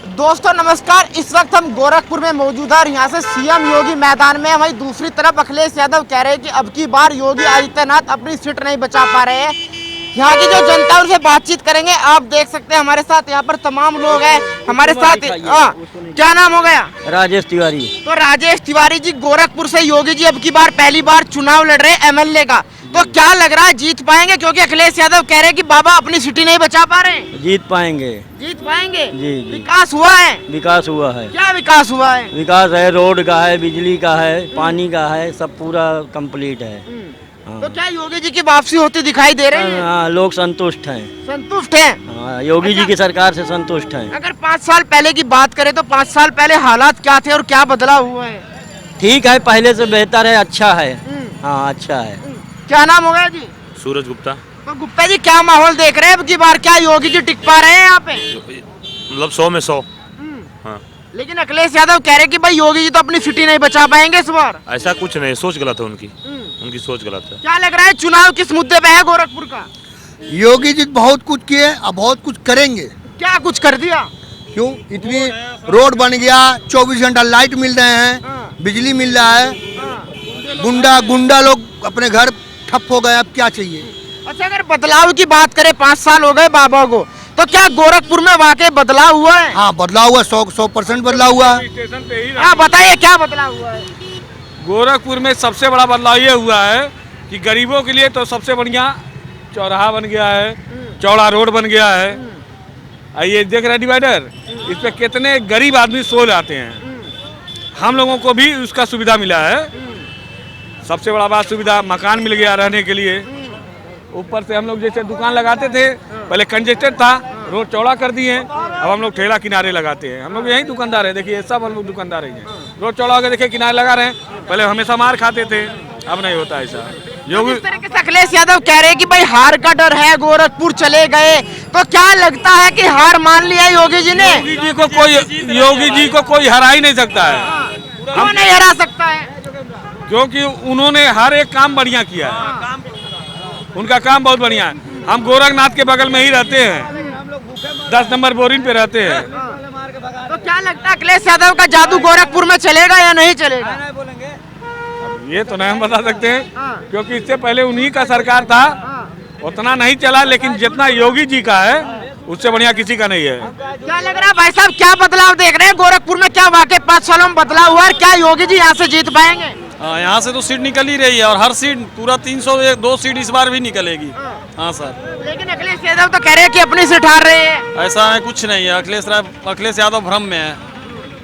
दोस्तों नमस्कार। इस वक्त हम गोरखपुर में मौजूद है और यहाँ से सीएम योगी मैदान में। वहीं दूसरी तरफ अखिलेश यादव कह रहे हैं कि अब की बार योगी आदित्यनाथ अपनी सीट नहीं बचा पा रहे हैं। यहाँ की जो जनता है उनसे बातचीत करेंगे। आप देख सकते हैं हमारे साथ यहाँ पर तमाम लोग हैं हमारे साथ। क्या नाम हो गया? राजेश तिवारी। तो राजेश तिवारी जी, गोरखपुर से योगी जी अब की बार पहली बार चुनाव लड़ रहे हैं एमएलए का, तो क्या लग रहा है जीत पाएंगे? क्योंकि अखिलेश यादव कह रहे हैं कि बाबा अपनी सिटी नहीं बचा पा रहे हैं। जीत पाएंगे। जीत पाएंगे? जी। विकास हुआ है? विकास हुआ है। क्या विकास हुआ है? विकास है, रोड का है, बिजली का है, पानी का है, सब पूरा कंप्लीट है। हाँ। तो क्या योगी जी की वापसी होती दिखाई दे रही है? हाँ, लोग संतुष्ट हैं। संतुष्ट हैं? हाँ, योगी जी की सरकार से संतुष्ट हैं। अगर 5 साल पहले की बात करें तो 5 साल पहले हालात क्या थे और क्या बदलाव हुआ है? ठीक है, पहले से बेहतर है, अच्छा है। हाँ, अच्छा है। क्या नाम होगा जी? सूरज गुप्ता। तो गुप्ता जी, क्या माहौल देख रहे हैं अब की बार? क्या योगी जी टिक पा रहे हैं यहाँ पे? मतलब 100 में 100। हाँ। लेकिन अखिलेश यादव कह रहे हैं कि भाई योगी जी तो अपनी सिटी नहीं बचा पाएंगे इस बार। ऐसा कुछ नहीं, सोच गलत है उनकी। उनकी सोच गलत है। क्या लग रहा है चुनाव किस मुद्दे पे है गोरखपुर का? योगी जी बहुत कुछ किए, अब बहुत कुछ करेंगे। क्या कुछ कर दिया? क्यों? इतनी रोड बन गया, 24 घंटा लाइट मिल रहे हैं, बिजली मिल रहा है। गुंडा लोग अपने घर ठप हो गए, अब क्या चाहिए? अच्छा, अगर बदलाव की बात करें, 5 साल हो गए बाबा को, तो क्या गोरखपुर में वाकई बदलाव हुआ है? हाँ, बदलाव हुआ, 100% बदलाव हुआ। हाँ, बताइए क्या बदलाव हुआ है? गोरखपुर में सबसे बड़ा बदलाव ये हुआ है कि गरीबों के लिए तो सबसे बढ़िया चौराहा बन गया है, चौड़ा रोड बन गया है। ये देख रहे हैं डिवाइडर, इस पे कितने गरीब आदमी सो जाते हैं। हम लोगों को भी उसका सुविधा मिला है। सबसे बड़ा बात, सुविधा मकान मिल गया रहने के लिए। ऊपर से हम लोग जैसे दुकान लगाते थे, पहले कंजेस्टेड था, रोड चौड़ा कर दिए। अब हम लोग ठेला किनारे लगाते हैं। हम लोग यही दुकानदार हैं, देखिए सब हम लोग दुकानदार हैं। रोड चौड़ा होकर देखिए किनारे लगा रहे हैं। पहले हमेशा मार खाते थे, अब नहीं होता ऐसा। योगी इस तरीके से अखिलेश यादव कह रहे हैं कि भाई हार का डर है, गोरखपुर चले गए, तो क्या लगता है कि हार मान लिया योगी जी ने? योगी जी को कोई हरा ही नहीं सकता है। क्यों नहीं हरा सकता है? क्योंकि उन्होंने हर एक काम बढ़िया किया है। उनका काम बहुत बढ़िया है। हम गोरखनाथ के बगल में ही रहते हैं, 10 नंबर बोरिंग पे रहते हैं। तो क्या लगता है अखिलेश यादव का जादू गोरखपुर में चलेगा या नहीं चलेगा? ये तो नहीं हम बता सकते हैं, क्योंकि इससे पहले उन्हीं का सरकार था, उतना नहीं चला। लेकिन जितना योगी जी का है उससे बढ़िया किसी का नहीं है। क्या लग रहा है भाई साहब, क्या बदलाव देख रहे हैं गोरखपुर में? क्या वाकई 5 सालों में बदलाव हुआ है? क्या योगी जी यहाँ से जीत पाएंगे? यहाँ से तो सीट निकल ही रही है और हर सीट पूरा 302 सीट इस बार भी निकलेगी। हाँ सर। लेकिन अखिलेश यादव तो कह रहे हैं कि अपनी सीट हार रहे हैं। ऐसा है, कुछ नहीं है। अखिलेश यादव भ्रम में है।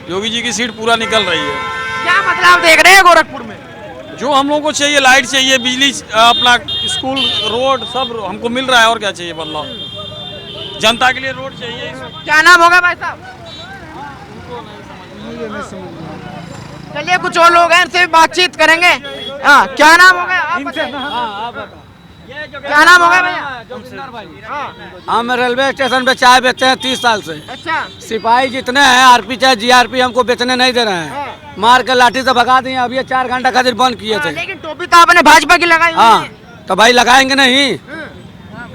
योगी जी की सीट पूरा निकल रही है। क्या बदलाव देख रहे हैं गोरखपुर में? जो हम लोगों को चाहिए, लाइट चाहिए, बिजली, अपना स्कूल, रोड, सब हमको मिल रहा है। और क्या चाहिए बदलाव? जनता के लिए रोड चाहिए। क्या नाम होगा भाई साहब? चलिए कुछ और लोग हैं, इनसे बातचीत करेंगे। हाँ, क्या नाम होगा? क्या नाम होगा भैया? हम रेलवे स्टेशन पे चाय बेचते हैं 30 साल से। अच्छा। सिपाही जितने हैं, आरपी चाहे जीआरपी, हमको बेचने नहीं दे रहे हैं। मार के लाठी से भगा दिए। अभी 4 घंटा खातिर बंद किए थे। लेकिन टोपी तो आपने भाजपा की लगाई हुई है। हाँ, तो भाई लगाएंगे नहीं?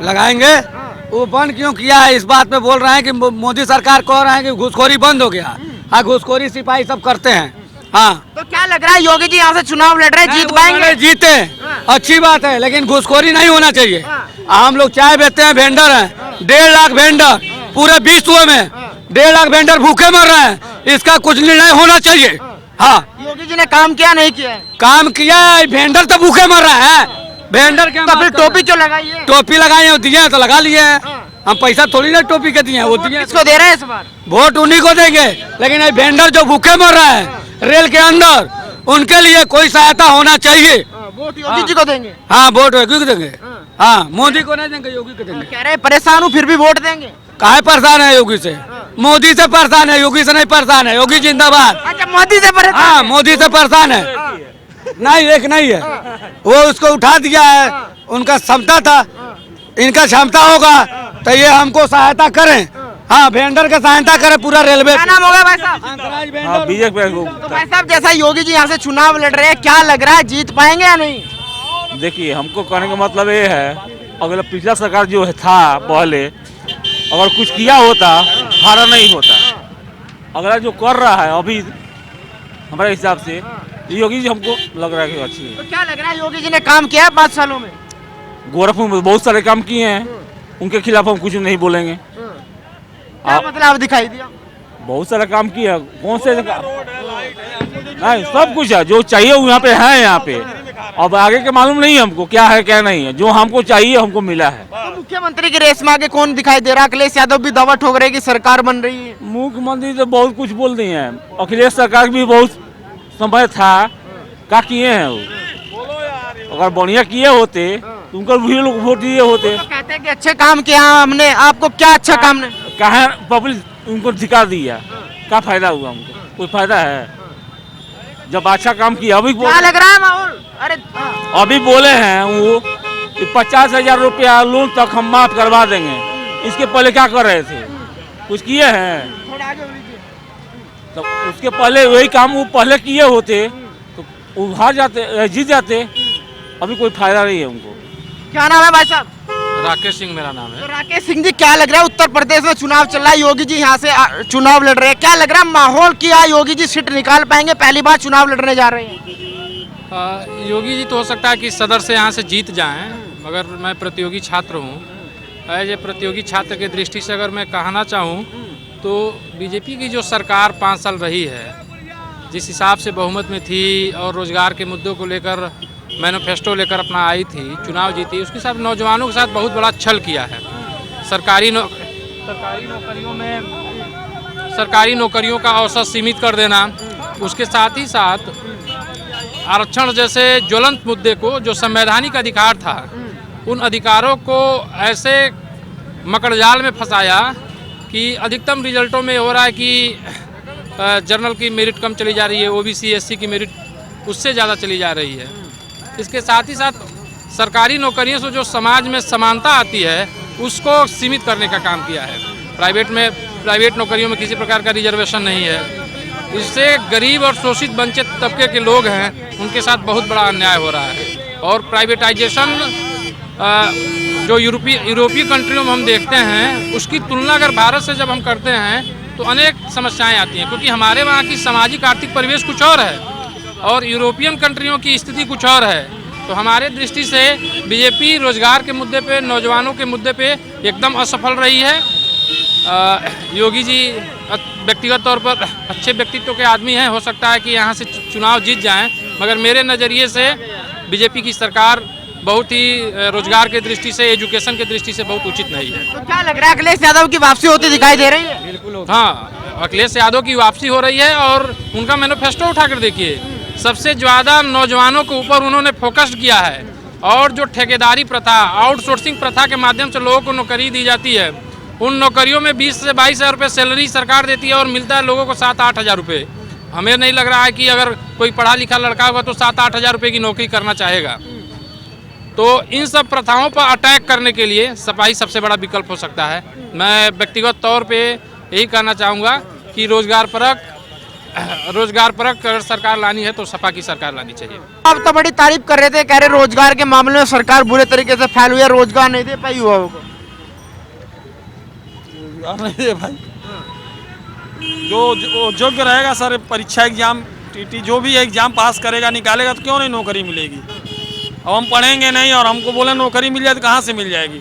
लगाएंगे। वो बंद क्यों किया है? इस बात पे बोल रहे हैं कि मोदी सरकार कह रहे हैं कि घूसखोरी बंद हो गया। हाँ, घूसखोरी सिपाही सब करते हैं। हाँ, तो क्या लग रहा है योगी जी यहाँ से चुनाव लड़ रहे हैं, जीत पाएंगे? जीते, अच्छी बात है, लेकिन घूसखोरी नहीं होना चाहिए। हम लोग चाय बेचते हैं, वेंडर हैं, 1.5 लाख वेंडर पूरे विश्व में, 1.5 लाख वेंडर भूखे मर रहे हैं। इसका कुछ निर्णय होना चाहिए। हाँ, योगी जी ने काम किया नहीं किया? काम किया है, वेंडर तो भूखे मर रहे हैं। वेंडर के तो फिर टोपी क्यों लगाई है? टोपी लगाई है, दिए तो लगा लिए हैं। हम पैसा थोड़ी ना टोपी के दिए हैं, वो दिए। किसको दे रहे हैं इस बार? वोट उन्हीं को देंगे, लेकिन ये वेंडर जो भूखे मर रहे हैं रेल के अंदर, उनके लिए कोई सहायता होना चाहिए। वोट योगी जी को देंगे? हाँ, वोट योगी को देंगे। हाँ, मोदी को नहीं देंगे, योगी को देंगे। कह रहे परेशान हूँ फिर भी वोट देंगे। काहे परेशान है योगी से? मोदी से परेशान है, योगी से नहीं परेशान है। योगी जिंदाबाद। अच्छा, मोदी से परेशान? हाँ, मोदी से परेशान है। नहीं, एक नहीं है, वो उसको उठा दिया है। उनका क्षमता था, इनका क्षमता होगा तो ये हमको सहायता करें। हाँ, वेंडर का सहायता करे पूरा रेलवे। क्या नाम होगा भाई साहब? बीजेपी। तो भाई साहब, जैसा योगी जी यहाँ से चुनाव लड़ रहे हैं, क्या लग रहा है जीत पाएंगे या नहीं? देखिए, हमको कहने का मतलब ये है, अगर पिछला सरकार जो था पहले, अगर कुछ किया होता, हारा नहीं होता। अगला जो कर रहा है अभी हमारे हिसाब से योगी जी हमको लग रहा है कि अच्छी है। तो क्या लग रहा है योगी जी ने काम किया है 5 सालों में? गोरखपुर में बहुत सारे काम किए हैं, उनके खिलाफ हम कुछ नहीं बोलेंगे। क्या बदलाव दिखाई दिया? बहुत सारा काम किया, कौन से नहीं सब कुछ है जो चाहिए वो यहाँ पे है। यहाँ पे अब आगे के मालूम नहीं है हमको क्या है क्या नहीं है, जो हमको चाहिए हमको मिला है। तो मुख्यमंत्री की रेस में आगे कौन दिखाई दे रहा है? अखिलेश यादव भी दावा ठोक रहे कि सरकार बन रही है। मुख्यमंत्री तो बहुत कुछ बोल दिए हैं, अखिलेश सरकार भी बहुत समय था क्या किए हैं वो। अगर बढ़िया किए होते तो उनको भी लोग वोट दिए होते। तो कहते हैं कि अच्छे काम किया हमने, आपको क्या अच्छा काम ने? कहा पब्लिक उनको धिका दिया, क्या फायदा हुआ हमको? कोई फायदा है? जब अच्छा काम किया अभी क्या लग रहा है माहौल? अरे अभी बोले हैं वो 50,000 रुपया लोन तक हम माफ करवा देंगे। इसके पहले क्या कर रहे थे? कुछ किए हैं? थोड़ा आगे हो लीजिए। तो उसके पहले वही काम वो पहले किए होते तो वो हार जाते, जीत जाते। अभी कोई फायदा नहीं है उनको। क्या नाम है भाई साहब? राकेश सिंह मेरा नाम है। तो राकेश सिंह जी, क्या लग रहा है उत्तर प्रदेश में चुनाव चल रहा है, योगी जी यहाँ से चुनाव लड़ रहे हैं, क्या लग रहा है माहौल क्या योगी जी सीट निकाल पाएंगे? पहली बार चुनाव लड़ने जा रहे हैं। योगी जी तो हो सकता है कि सदर से यहाँ से जीत जाएं, मगर मैं प्रतियोगी छात्र हूँ। एज ए प्रतियोगी छात्र की दृष्टि से अगर मैं कहना चाहूँ तो बीजेपी की जो सरकार 5 साल रही है, जिस हिसाब से बहुमत में थी और रोजगार के मुद्दों को लेकर मैनिफेस्टो लेकर अपना आई थी, चुनाव जीती, उसके साथ नौजवानों के साथ बहुत बड़ा छल किया है। सरकारी नौकरियों का अवसर सीमित कर देना, उसके साथ ही साथ आरक्षण जैसे ज्वलंत मुद्दे को, जो संवैधानिक अधिकार था, उन अधिकारों को ऐसे मकड़जाल में फंसाया कि अधिकतम रिजल्टों में हो रहा है कि जनरल की मेरिट कम चली जा रही है, ओबीसी एससी की मेरिट उससे ज़्यादा चली जा रही है। इसके साथ ही साथ सरकारी नौकरियों से जो समाज में समानता आती है उसको सीमित करने का काम किया है। प्राइवेट नौकरियों में किसी प्रकार का रिजर्वेशन नहीं है। इससे गरीब और शोषित वंचित तबके के लोग हैं उनके साथ बहुत बड़ा अन्याय हो रहा है। और प्राइवेटाइजेशन जो यूरोपीय कंट्रियों में हम देखते हैं, उसकी तुलना अगर भारत से जब हम करते हैं तो अनेक समस्याएं आती हैं, क्योंकि हमारे वहाँ की सामाजिक आर्थिक परिवेश कुछ और है और यूरोपियन कंट्रियों की स्थिति कुछ और है। तो हमारे दृष्टि से बीजेपी रोजगार के मुद्दे पे, नौजवानों के मुद्दे पे एकदम असफल रही है। योगी जी व्यक्तिगत तौर पर अच्छे व्यक्तित्व के आदमी हैं, हो सकता है कि यहाँ से चुनाव जीत जाएं, मगर मेरे नज़रिए से बीजेपी की सरकार बहुत ही रोजगार के दृष्टि से, एजुकेशन के दृष्टि से बहुत उचित नहीं है। तो क्या लग रहा है अखिलेश यादव की वापसी होती दिखाई दे रही है? बिल्कुल हाँ, अखिलेश यादव की वापसी हो रही है और उनका मैनिफेस्टो उठाकर देखिए, सबसे ज़्यादा नौजवानों के ऊपर उन्होंने फोकस किया है। और जो ठेकेदारी प्रथा, आउटसोर्सिंग प्रथा के माध्यम से लोगों को नौकरी दी जाती है, उन नौकरियों में 20 से 22 हज़ार रुपये सैलरी सरकार देती है और मिलता है लोगों को 7-8 हज़ार रुपये। हमें नहीं लग रहा है कि अगर कोई पढ़ा लिखा लड़का होगा तो 7-8 हज़ार रुपये की नौकरी करना चाहेगा। तो इन सब प्रथाओं पर अटैक करने के लिए सपा ही सबसे बड़ा विकल्प हो सकता है। मैं व्यक्तिगत तौर पे यही कहना चाहूँगा कि रोजगार परक अगर सरकार लानी है तो सपा की सरकार लानी चाहिए। आप तो बड़ी तारीफ कर रहे थे, कह रहे रोजगार के मामले में सरकार बुरे तरीके से फैल हुई है, रोजगार नहीं दे पाई युवाओं को। नहीं दे भाई, जो योग्य रहेगा सर, परीक्षा एग्जाम टीटी जो भी एग्जाम पास करेगा निकालेगा तो क्यों नहीं नौकरी मिलेगी। अब हम पढ़ेंगे नहीं और हमको बोले नौकरी मिल जाए तो कहाँ से मिल जाएगी?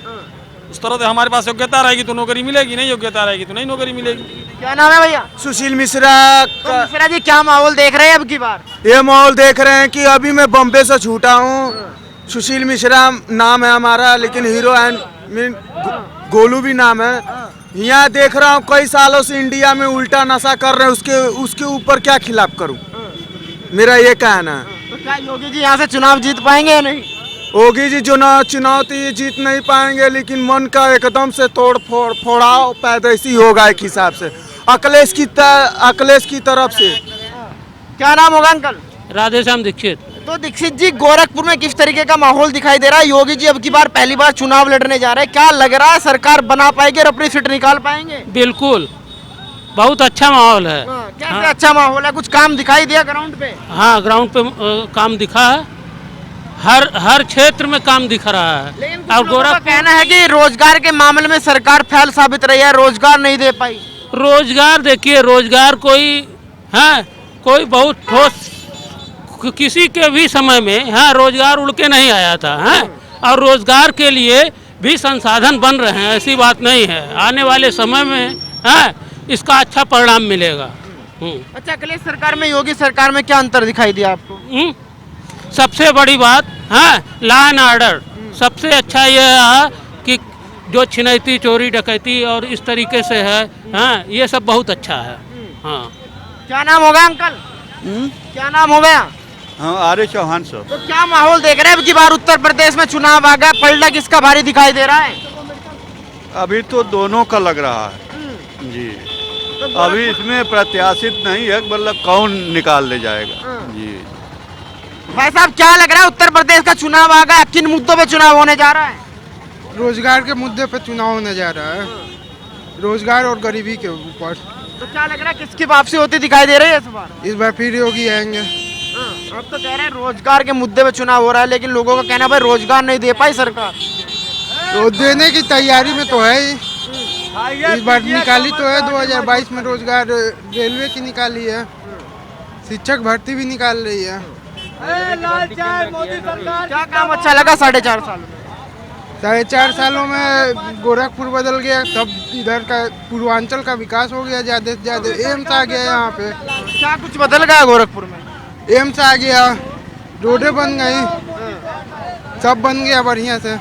उस तरह से हमारे पास योग्यता रहेगी तो नौकरी मिलेगी, नहीं योग्यता रहेगी तो नहीं नौकरी मिलेगी। क्या नाम है भैया? सुशील मिश्रा। तो मिश्रा जी, क्या माहौल देख रहे हैं अब की बार? ये माहौल देख रहे हैं कि अभी मैं बॉम्बे से छूटा हूँ। सुशील मिश्रा नाम है हमारा, लेकिन हीरो एंड गोलू भी नाम है। यहाँ देख रहा हूँ कई सालों से इंडिया में उल्टा नशा कर रहे हैं, उसके ऊपर क्या खिलाफ करूँ, मेरा ये कहना है। तो क्या योगी जी यहाँ से चुनाव जीत पाएंगे या नहीं? योगी जी जो चुनाव तो ये जीत नहीं पाएंगे, लेकिन मन का एकदम से तोड़ फोड़ाव पैदाइशी होगा एक हिसाब से अखिलेश की तरफ से। क्या नाम होगा अंकल? राधेश्याम दीक्षित। तो दीक्षित जी, गोरखपुर में किस तरीके का माहौल दिखाई दे रहा है? योगी जी अब की बार पहली बार चुनाव लड़ने जा रहे हैं, क्या लग रहा है सरकार बना पाएगी और अपनी सीट निकाल पाएंगे? बिल्कुल, बहुत अच्छा माहौल है। कैसे अच्छा माहौल है? कुछ काम दिखाई दिया ग्राउंड पे? हाँ, ग्राउंड पे काम दिखा है, हर क्षेत्र में काम दिख रहा है। लेकिन कुछ लोगों का कहना है कि रोजगार के मामले में सरकार फेल साबित रही है, रोजगार नहीं दे पाई। रोजगार देखिए, रोजगार कोई है, कोई बहुत ठोस किसी के भी समय में हाँ रोजगार उड़ के नहीं आया था हैं, और रोजगार के लिए भी संसाधन बन रहे हैं, ऐसी बात नहीं है। आने वाले समय में हाँ इसका अच्छा परिणाम मिलेगा। अच्छा, अखिलेश सरकार में योगी सरकार में क्या अंतर दिखाई दिया आपको? सबसे बड़ी बात हाँ लॉ एंड ऑर्डर सबसे अच्छा ये है कि जो छिनैती चोरी डकैती और इस तरीके से है हाँ, ये सब बहुत अच्छा है। हाँ, क्या नाम होगा अंकल? क्या नाम हो गया? हाँ, आर्य चौहान सर। तो क्या माहौल देख रहे हैं अब की बार उत्तर प्रदेश में चुनाव आ गया, पलटा किसका भारी दिखाई दे रहा है? अभी तो दोनों का लग रहा है जी। अभी इसमें प्रत्याशित नहीं है, मतलब कौन निकाल ले जाएगा जी। भाई साहब, क्या लग रहा है उत्तर प्रदेश का चुनाव आ गया, किन मुद्दों पे चुनाव होने जा रहा है? रोजगार के मुद्दे पे चुनाव होने जा रहा है, रोजगार और गरीबी के ऊपर। तो क्या लग रहा है किसकी वापसी होती दिखाई दे रही है इस बार फिर योगी आएंगे। अब तो कह रहे हैं रोजगार के मुद्दे पे चुनाव हो रहा है, लेकिन लोगों का कहना भाई रोजगार नहीं दे पाई सरकार। तो देने की तैयारी में तो है ही, इस बार निकाली तो है 2022 में रोजगार, रेलवे की निकाली है, शिक्षक भर्ती भी निकाल रही है। क्या काम अच्छा लगा 4.5 साल में? 4.5 सालों में गोरखपुर बदल गया, तब इधर का पूर्वांचल का विकास हो गया, ज्यादा से ज्यादा एम्स आ गया यहाँ पे। क्या कुछ बदल गया गोरखपुर में? एम्स आ गया, रोडें बन गई, सब बन गया बढ़िया से।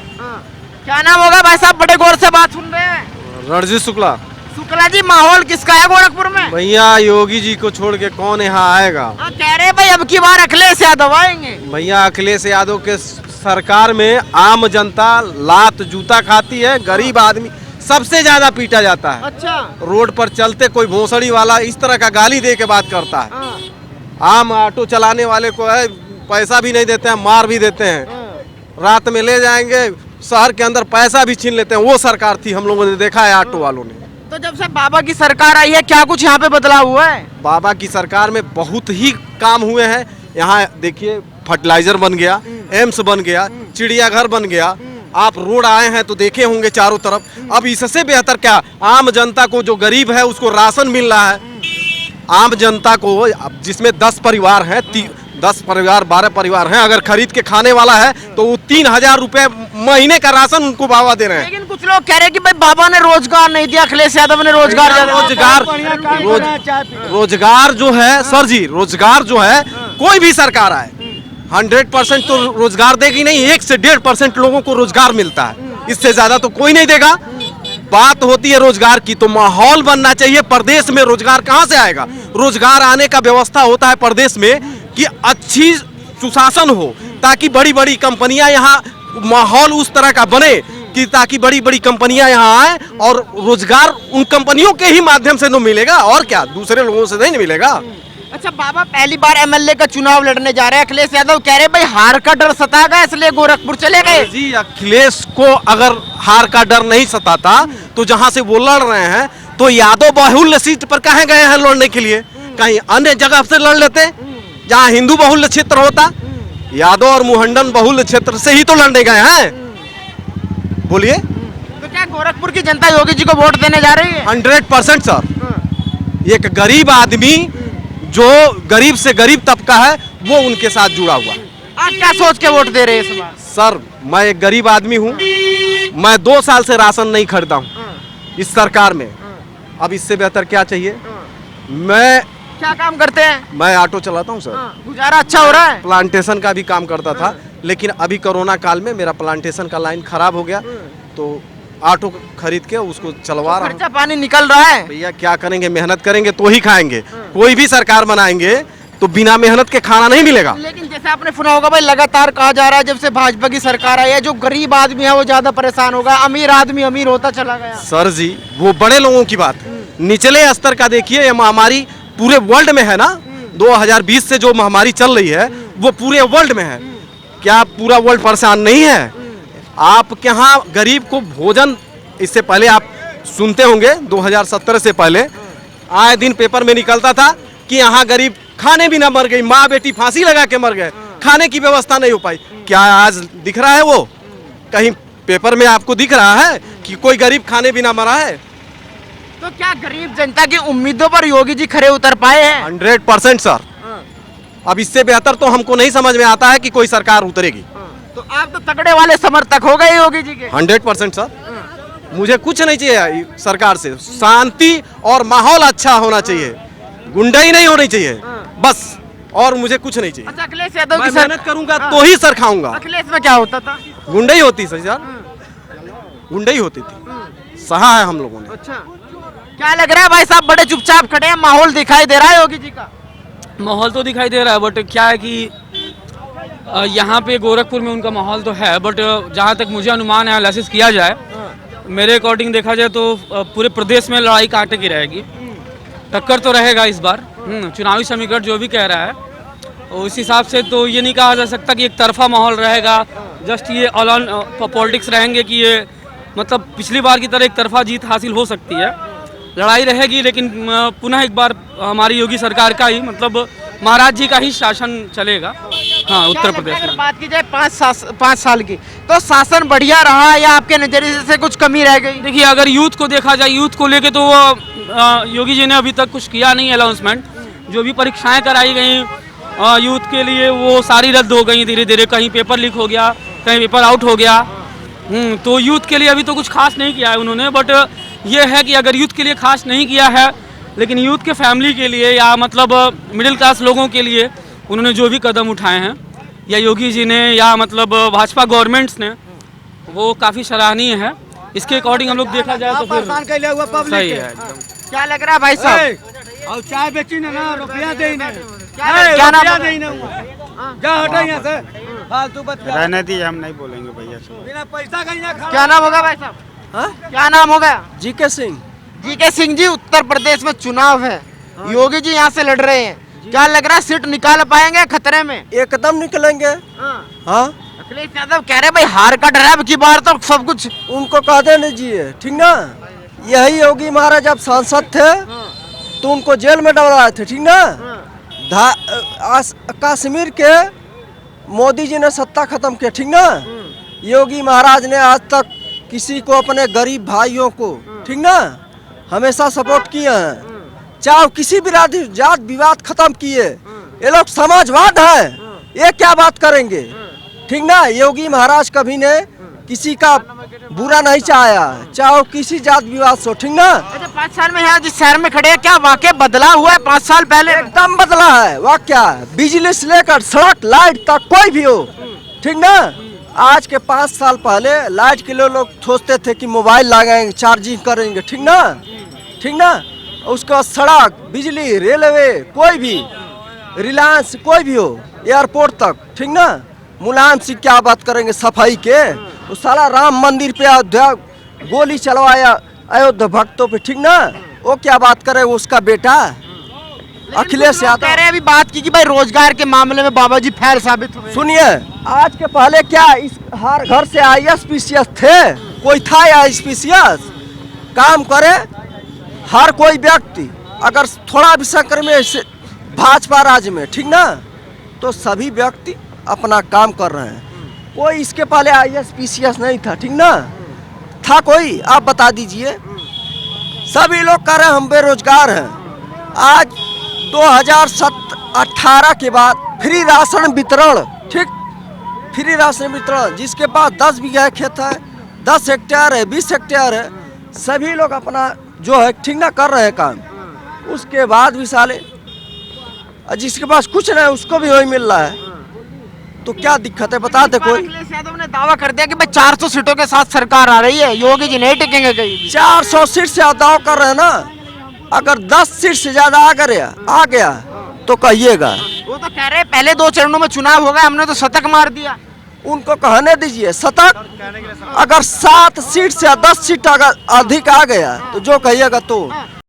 क्या नाम होगा भाई साहब? बड़े गौर से बात सुन रहे हैं। रणजीत शुक्ला। शुक्ला जी, माहौल किसका है गोरखपुर में? भैया योगी जी को छोड़ के कौन यहाँ आएगा? कह रहे भाई अब की बार अखिलेश यादव आएंगे। भैया अखिलेश यादव के सरकार में आम जनता लात जूता खाती है, गरीब आदमी सबसे ज्यादा पीटा जाता है। अच्छा। रोड पर चलते कोई भोसड़ी वाला इस तरह का गाली दे के बात करता है। आम ऑटो चलाने वाले को है पैसा भी नहीं देते हैं, मार भी देते हैं, रात में ले जाएंगे, शहर के अंदर पैसा भी छीन लेते हैं। वो सरकार थी, हम लोगों ने देखा है ऑटो वालों ने। तो जब से बाबा की सरकार आई है क्या कुछ यहाँ पे बदलाव हुआ है? बाबा की सरकार में बहुत ही काम हुए हैं। यहाँ देखिए फर्टिलाइजर बन गया, एम्स बन गया, चिड़ियाघर बन गया, आप रोड आए हैं तो देखे होंगे चारों तरफ। अब इससे बेहतर क्या, आम जनता को जो गरीब है उसको राशन मिल रहा है। आम जनता को जिसमें 10 परिवार हैं, 10 परिवार 12 परिवार हैं, अगर खरीद के खाने वाला है तो वो 3000 रुपए महीने का राशन उनको बाबा दे रहे हैं। लेकिन कुछ लोग कह रहे हैं कि भाई बाबा ने रोजगार नहीं दिया, अखिलेश यादव ने रोजगार रोजगार जो है सर जी, रोजगार जो है कोई भी सरकार आए 100% तो रोजगार देगी नहीं, 1 से 1.5% लोगों को रोजगार मिलता है, इससे ज्यादा तो कोई नहीं देगा। बात होती है रोजगार की, तो माहौल बनना चाहिए। प्रदेश में रोजगार कहाँ से आएगा? रोजगार आने का व्यवस्था होता है प्रदेश में कि अच्छी सुशासन हो, ताकि बड़ी बड़ी कंपनियां यहाँ, माहौल उस तरह का बने कि ताकि बड़ी बड़ी कंपनियां यहाँ आए और रोजगार उन कंपनियों के ही माध्यम से तो मिलेगा, और क्या दूसरे लोगों से नहीं मिलेगा। अच्छा बाबा, पहली बार एमएलए का चुनाव लड़ने जा रहे हैं अखिलेश यादव, कह रहे भाई हार का डर सताएगा इसलिए गोरखपुर चले गए। जी, अखिलेश को अगर हार का डर नहीं सताता तो जहां से वो लड़ रहे हैं तो यादव बहुल्य सीट पर कहाँ गए हैं लड़ने के लिए? कहीं अन्य जगह से लड़ लेते, जहाँ हिंदू बहुल्य क्षेत्र होता। यादव और मुहंडन बहुल्य क्षेत्र से ही तो लड़ने गए हैं। बोलिए, तो क्या गोरखपुर की जनता योगी जी को वोट देने जा रही है? 100% सर। एक गरीब आदमी जो गरीब से गरीब तबका है वो उनके साथ जुड़ा हुआ। आप क्या सोच के वोट दे रहे हैं इस बार? सर, मैं एक गरीब आदमी हूँ, मैं 2 साल से राशन नहीं खरीदा हूँ इस सरकार में। अब इससे बेहतर क्या चाहिए? मैं क्या काम करते हैं? मैं ऑटो चलाता हूँ सर। गुजारा अच्छा हो रहा है? प्लांटेशन का भी काम करता था, लेकिन अभी कोरोना काल में मेरा प्लांटेशन का लाइन खराब हो गया तो ऑटो खरीद के उसको चलवा रहा हूँ। खर्चा पानी निकल रहा है। भैया क्या करेंगे, मेहनत करेंगे तो ही खाएंगे। कोई भी सरकार बनाएंगे तो बिना मेहनत के खाना नहीं मिलेगा। लेकिन जैसे आपने सुना होगा भाई, लगातार कहा जा रहा है जब से भाजपा की सरकार आई है जो गरीब आदमी है वो ज्यादा परेशान होगा, अमीर आदमी अमीर होता चला गया। सर जी, वो बड़े लोगों की बात है, निचले स्तर का देखिए। ये महामारी पूरे वर्ल्ड में है ना, 2020 से जो महामारी चल रही है वो पूरे वर्ल्ड में है। क्या पूरा वर्ल्ड परेशान नहीं है? आपके यहाँ गरीब को भोजन, इससे पहले आप सुनते होंगे 2017 से पहले आए दिन पेपर में निकलता था कि यहाँ गरीब खाने भी ना मर गई, माँ बेटी फांसी लगा के मर गए, खाने की व्यवस्था नहीं हो पाई। क्या आज दिख रहा है वो? कहीं पेपर में आपको दिख रहा है कि कोई गरीब खाने भी ना मरा है? तो क्या गरीब जनता की उम्मीदों पर योगी जी खरे उतर पाए हैं? 100% सर। अब इससे बेहतर तो हमको नहीं समझ में आता है कि कोई सरकार उतरेगी। तो आप तो तगड़े वाले समर्थक हो गए योगी जी के। 100% सर। मुझे कुछ नहीं चाहिए सरकार से, शांति और माहौल अच्छा होना चाहिए, गुंडाई नहीं होनी चाहिए बस, और मुझे कुछ नहीं चाहिए। अच्छा, अखिलेश यादव मैं की मेहनत करूंगा तो ही सर खाऊंगा। अखिलेश में क्या होता था? गुंडाई होती सर, गुंडाई होती थी, सहा है हम लोगों ने। अच्छा, क्या लग रहा है भाई साहब, बड़े चुपचाप खड़े हैं, माहौल दिखाई दे रहा है योगी जी का? माहौल तो दिखाई दे रहा है, बट क्या है कि यहाँ पे गोरखपुर में उनका माहौल तो है, बट जहाँ तक मुझे अनुमान है, एनालिसिस किया जाए, मेरे अकॉर्डिंग देखा जाए तो पूरे प्रदेश में लड़ाई कांटे की रहेगी। टक्कर तो रहेगा इस बार, चुनावी समीकरण जो भी कह रहा है उस हिसाब से तो ये नहीं कहा जा सकता कि एक तरफा माहौल रहेगा, जस्ट ये ऑल ऑन पॉलिटिक्स रहेंगे कि ये मतलब पिछली बार की तरह एक तरफा जीत हासिल हो सकती है। लड़ाई रहेगी, लेकिन पुनः एक बार हमारी योगी सरकार का ही मतलब महाराज जी का ही शासन चलेगा। हाँ, उत्तर प्रदेश में बात की जाए 5 साल की, तो शासन बढ़िया रहा या आपके नजरिए से कुछ कमी रह गई? देखिए, अगर यूथ को देखा जाए, यूथ को लेके तो योगी जी ने अभी तक कुछ किया नहीं अनाउंसमेंट। जो भी परीक्षाएं कराई गई यूथ के लिए वो सारी रद्द हो गई धीरे धीरे, कहीं पेपर लीक हो गया, कहीं पेपर आउट हो गया। तो यूथ के लिए अभी तो कुछ खास नहीं किया है उन्होंने, बट ये है कि अगर यूथ के लिए खास नहीं किया है, लेकिन यूथ के फैमिली के लिए या मतलब मिडिल क्लास लोगों के लिए उन्होंने जो भी कदम उठाए हैं, या योगी जी ने या मतलब भाजपा गवर्नमेंट्स ने, वो काफ़ी सराहनीय है। इसके अकॉर्डिंग हम लोग देखा जाए तो फिर सही है एकदम। क्या लग रहा है भाई साहब? और चाय बेची ना, रुपया दे ना, क्या नाम है? जा हटा यहाँ से, फालतू बात रहने दीजिए, हम नहीं बोलेंगे भैया से। बिना पैसा का यहाँ खा। क्या नाम होगा भाई साहब? क्या नाम होगा? जीके सिंह। जीके सिंह जी, उत्तर प्रदेश में चुनाव है, योगी जी यहाँ से लड़ रहे हैं, क्या लग रहा है सीट निकाल पाएंगे खतरे में? एकदम निकलेंगे। हाँ, अखिलेश यादव कह रहे भाई हार का डर है, अब की बार तो सब कुछ उनको कह देने दीजिए, ठीक ना। यही योगी महाराज जब सांसद थे तो उनको जेल में डलवाए थे, ठीक ना। कश्मीर के मोदी जी ने सत्ता खत्म किया, ठीक ना। योगी महाराज ने आज तक किसी को, अपने गरीब भाइयों को, ठीक ना, हमेशा सपोर्ट किए हैं। चाहे किसी भी जात विवाद खत्म किए, ये लोग समाजवाद है, ये क्या बात करेंगे, ठीक ना। योगी महाराज कभी ने किसी का बुरा नहीं चाहा, चाहे किसी जात विवाद से, ठीक ना। अच्छा, 5 साल में यहाँ जिस शहर में खड़े हैं, क्या वाकई बदला हुआ है 5 साल पहले? एकदम बदला है, वाकया बिजली से लेकर सड़क लाइट तक कोई भी हो, ठीक ना। आज के 5 साल पहले लाइट के लिए लोग सोचते थे कि मोबाइल लगाएंगे, चार्जिंग करेंगे, ठीक ना, ठीक ना। उसके बाद सड़क, बिजली, रेलवे, कोई भी, रिलायंस कोई भी हो, एयरपोर्ट तक, ठीक ना। मुलायम सिंह क्या बात करेंगे सफाई के, वो साला राम मंदिर पे अयोध्या गोली चलवाया अयोध्या भक्तों पे, ठीक ना। वो क्या बात करे, उसका बेटा अखिलेश यादव कह रहे हैं, अभी बात की कि भाई रोजगार के मामले में बाबा जी फेल साबित हुए। सुनिए, आज के पहले क्या इस हर घर से ISPCS थे? कोई था ISPCS? काम करे हर कोई व्यक्ति, अगर थोड़ा भी संक्रमण से भाजपा राज्य में, ठीक ना, तो सभी व्यक्ति अपना काम कर रहे हैं। कोई इसके पहले ISPCS नहीं था, ठीक ना। था कोई? आप बता दीजिए। सभी लोग कह रहे हैं हम बेरोजगार हैं। आज 2018 के बाद फ्री राशन वितरण, ठीक, फ्री राशन वितरण, जिसके पास 10 बीघा खेत है, 10 हेक्टेयर है, 20 हेक्टेयर है, सभी लोग अपना जो है, ठीक ना, कर रहे हैं काम। उसके बाद भी साले जिसके पास कुछ नहीं उसको भी वही मिल रहा है, तो क्या दिक्कत है, बता दे कोई। अखिलेश यादव ने दावा कर दिया कि भाई 400 सीटों के साथ सरकार आ रही है, योगी जी नहीं टिकेंगे कहीं। 400 सीट से दावा कर रहे हैं ना, अगर 10 सीट से ज्यादा आ गया तो कहिएगा। वो तो कह रहे हैं पहले 2 चरणों में चुनाव हो गए, हमने तो शतक मार दिया। उनको कहने दीजिए शतक। अगर 7 सीट से 10 सीट अगर अधिक आ गया तो जो कहिएगा तो